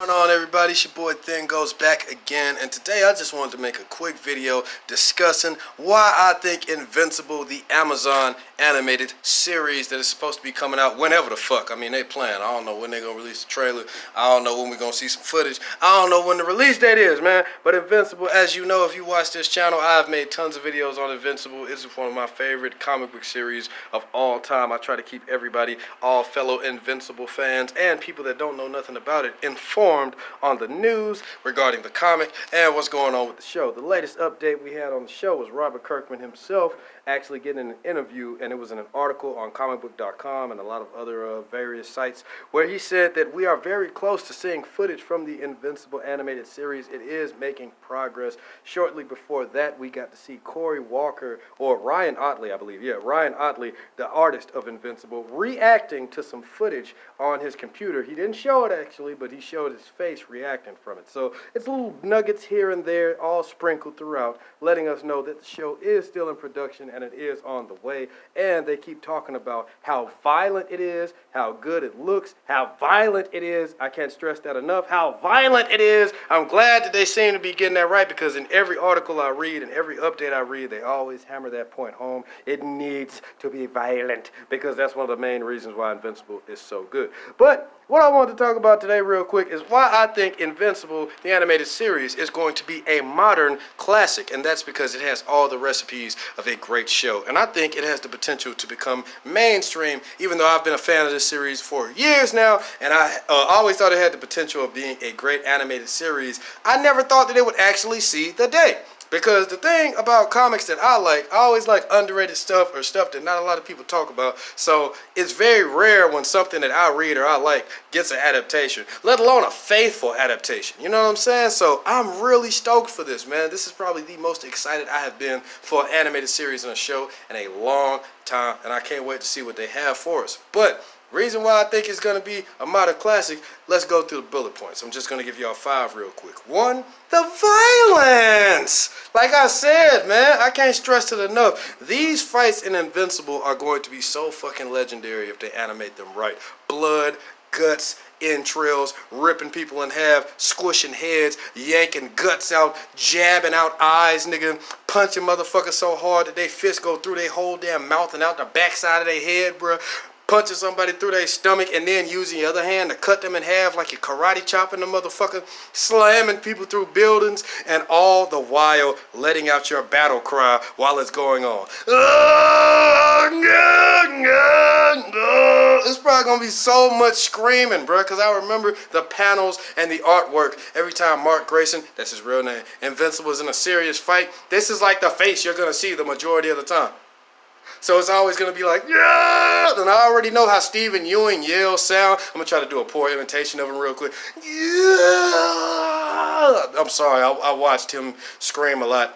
What's going on, everybody? It's your boy Thin Goes back again, and today I just wanted to make a quick video discussing why I think Invincible, the Amazon animated series that is supposed to be coming out whenever the fuck. I mean, they plan. I don't know when they're gonna release the trailer. I don't know when we're gonna see some footage. I don't know when the release date is, man. But Invincible, as you know, if you watch this channel, I've made tons of videos on Invincible. It's one of my favorite comic book series of all time. I try to keep everybody, all fellow Invincible fans and people that don't know nothing about it, informed on the news regarding the comic and what's going on with the show. The latest update we had on the show was Robert Kirkman himself actually getting an interview, and it was in an article on comicbook.com and a lot of other various sites, where he said that we are very close to seeing footage from the Invincible animated series. It is making progress. Shortly before that, we got to see Corey Walker, or Ryan Ottley, I believe. Yeah, Ryan Ottley, the artist of Invincible, reacting to some footage on his computer. He didn't show it actually, but he showed his face reacting from it. So it's little nuggets here and there, all sprinkled throughout, letting us know that the show is still in production and it is on the way. And they keep talking about how violent it is, how good it looks, how violent it is. I can't stress that enough, how violent it is. I'm glad that they seem to be getting that right, because in every article I read and every update I read, they always hammer that point home. It needs to be violent, because that's one of the main reasons why Invincible is so good. But what I want to talk about today real quick is why I think Invincible, the animated series, is going to be a modern classic. And that's because it has all the recipes of a great show. And I think it has the potential to become mainstream, even though I've been a fan of this series for years now. And I always thought it had the potential of being a great animated series. I never thought that it would actually see the day. Because the thing about comics that I always like underrated stuff or stuff that not a lot of people talk about. So it's very rare when something that I read or I like gets an adaptation, let alone a faithful adaptation. You know what I'm saying? So I'm really stoked for this, man. This is probably the most excited I have been for an animated series and a show in a long time. And I can't wait to see what they have for us. But reason why I think it's going to be a modern classic, let's go through the bullet points. I'm just going to give y'all 5 real quick. 1, the violence. Like I said, man, I can't stress it enough. These fights in Invincible are going to be so fucking legendary if they animate them right. Blood, guts, entrails, ripping people in half, squishing heads, yanking guts out, jabbing out eyes, nigga, punching motherfuckers so hard that they fists go through their whole damn mouth and out the backside of their head, bruh. Punching somebody through their stomach and then using your other hand to cut them in half like you're karate chopping the motherfucker, slamming people through buildings, and all the while letting out your battle cry while it's going on. It's probably gonna be so much screaming, bro, because I remember the panels and the artwork every time Mark Grayson, that's his real name, Invincible, is in a serious fight. This is like the face you're gonna see the majority of the time. So it's always going to be like, yeah! And I already know how Stephen Ewing yells sound. I'm going to try to do a poor imitation of him real quick. Yeah! I'm sorry, I watched him scream a lot.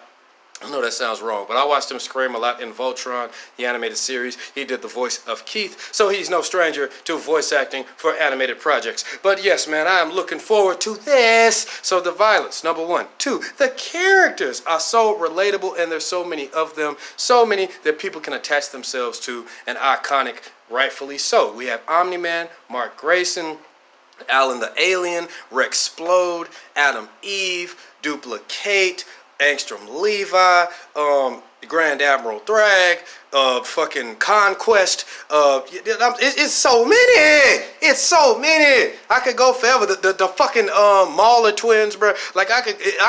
I know that sounds wrong, but I watched him scream a lot in Voltron, the animated series. He did the voice of Keith, so he's no stranger to voice acting for animated projects. But yes, man, I am looking forward to this. So the violence, number 1. 2, the characters are so relatable, and there's so many of them, so many that people can attach themselves to, and iconic, rightfully so. We have Omni-Man, Mark Grayson, Alan the Alien, Rexplode, Adam Eve, Duplicate, Angstrom Levi, Grand Admiral Thrag, fucking Conquest. It's so many. It's so many. I could go forever. The fucking Mauler twins, bro. Like I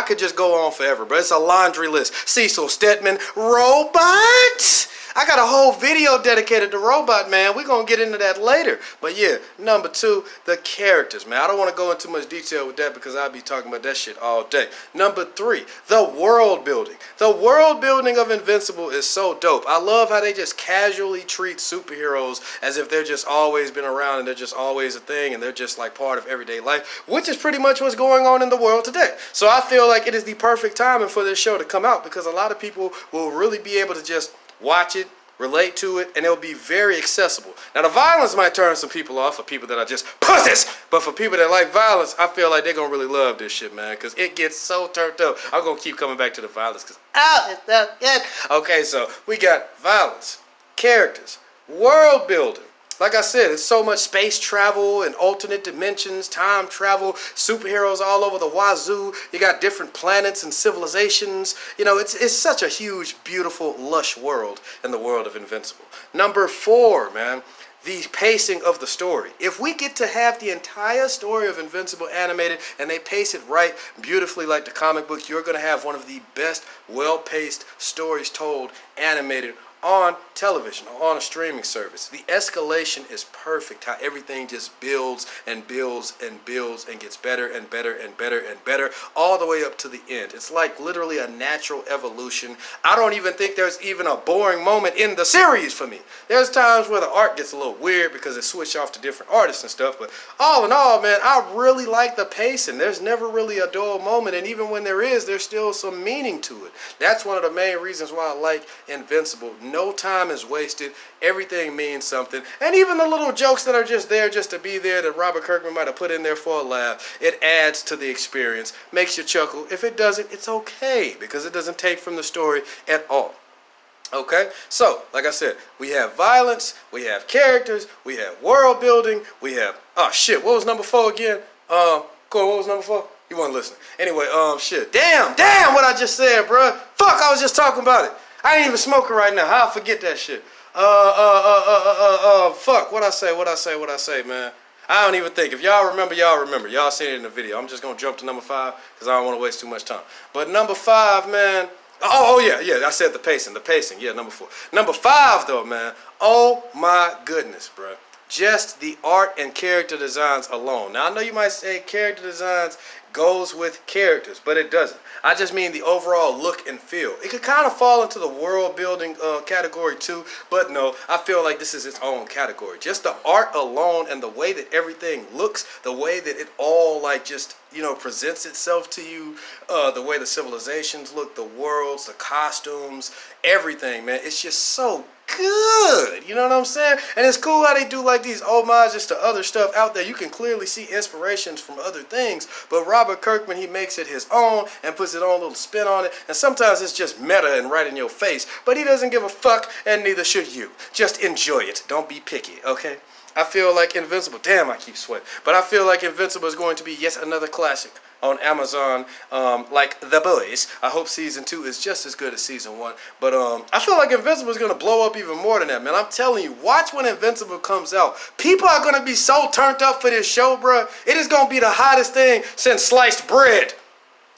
could just go on forever, bro. It's a laundry list. Cecil Stetman, Robot. I got a whole video dedicated to Robot, man. We're going to get into that later. But yeah, number 2, the characters, man. I don't want to go into much detail with that because I'll be talking about that shit all day. Number 3, the world building. The world building of Invincible is so dope. I love how they just casually treat superheroes as if they're just always been around and they're just always a thing and they're just like part of everyday life, which is pretty much what's going on in the world today. So I feel like it is the perfect timing for this show to come out, because a lot of people will really be able to just watch it, relate to it, and it'll be very accessible. Now the violence might turn some people off, for people that are just pussies, but for people that like violence, I feel like they're gonna really love this shit, man, because it gets so turned up. I'm gonna keep coming back to the violence because it's so good. Okay, so we got violence, characters, world building, Like I said, it's so much space travel and alternate dimensions, time travel, superheroes all over the wazoo. You got different planets and civilizations. You know, it's such a huge, beautiful, lush world in the world of Invincible. Number 4, man, the pacing of the story. If we get to have the entire story of Invincible animated and they pace it right, beautifully like the comic book, you're going to have one of the best, well-paced stories told animated on television or on a streaming service. The escalation is perfect, how everything just builds and builds and builds and gets better and better and better and better all the way up to the end. It's like literally a natural evolution. I don't even think there's even a boring moment in the series for me. There's times where the art gets a little weird because it switched off to different artists and stuff, but all in all, man, I really like the pacing. There's never really a dull moment, and even when there is, there's still some meaning to it. That's one of the main reasons why I like Invincible. No time is wasted. Everything means something. And even the little jokes that are just there just to be there that Robert Kirkman might have put in there for a laugh, it adds to the experience, makes you chuckle. If it doesn't, it's okay because it doesn't take from the story at all. Okay, so like I said, we have violence, we have characters, we have world building, we have, oh shit, what was number 4 again? Corey, what was number 4? You weren't listening. Anyway, shit, damn what I just said, bruh. Fuck, I was just talking about it. I ain't even smoking right now. How I forget that shit? Fuck, what I say, man. I don't even think. If y'all remember, y'all remember. Y'all seen it in the video. I'm just gonna jump to number 5 because I don't want to waste too much time. But number 5, man. Oh yeah. I said the pacing. Yeah, number 4. Number 5 though, man. Oh my goodness, bro. Just the art and character designs alone. Now I know you might say character designs goes with characters, but it doesn't. I just mean the overall look and feel. It could kind of fall into the world building category too, but no, I feel like this is its own category. Just the art alone and the way that everything looks, the way that it all like just, you know, presents itself to you, the way the civilizations look, the worlds, the costumes, everything, man. It's just so good, you know what I'm saying? And it's cool how they do like these homages to other stuff out there. You can clearly see inspirations from other things, but Robert Kirkman, he makes it his own and puts his own little spin on it, and sometimes it's just meta and right in your face, but he doesn't give a fuck, and neither should you. Just enjoy it. Don't be picky, okay? I feel like Invincible, damn, I keep sweating, but I feel like Invincible is going to be yet another classic on Amazon, like The Boys. I hope season 2 is just as good as season 1. But I feel like Invincible is gonna blow up even more than that, man. I'm telling you, watch when Invincible comes out. People are gonna be so turned up for this show, bro. It is gonna be the hottest thing since sliced bread.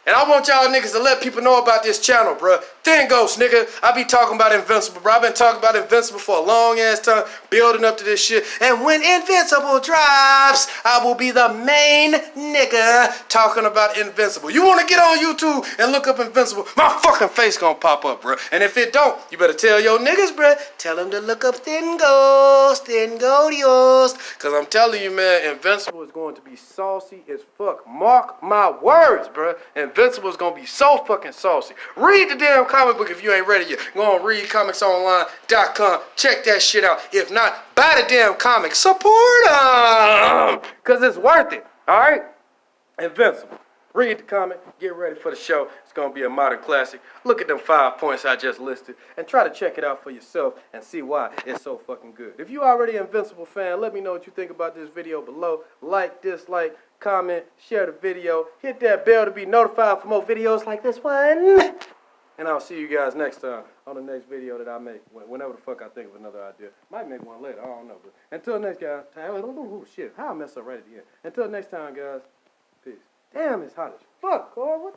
And I want y'all niggas to let people know about this channel, bro. Thin Ghost, nigga. I be talking about Invincible, bro. I've been talking about Invincible for a long ass time, building up to this shit. And when Invincible drops, I will be the main nigga talking about Invincible. You want to get on YouTube and look up Invincible, my fucking face gonna pop up, bro. And if it don't, you better tell your niggas, bro. Tell them to look up Thin Ghost, Thin Ghost. Because I'm telling you, man, Invincible is going to be saucy as fuck. Mark my words, bro. Invincible is gonna be so fucking saucy. Read the damn comic book if you ain't ready yet. Go on readcomicsonline.com. Check that shit out. If not, buy the damn comic. Support them, cause it's worth it. All right. Invincible. Read the comic. Get ready for the show. It's gonna be a modern classic. Look at them 5 points I just listed and try to check it out for yourself and see why it's so fucking good. If you already an Invincible fan, let me know what you think about this video below. Like, dislike, comment, share the video, hit that bell to be notified for more videos like this one. And I'll see you guys next time on the next video that I make, whenever the fuck I think of another idea. Might make one later, I don't know. But until next time, shit, how I mess up right at the end. Until next time, guys, peace. Damn, it's hot as fuck, Corey. What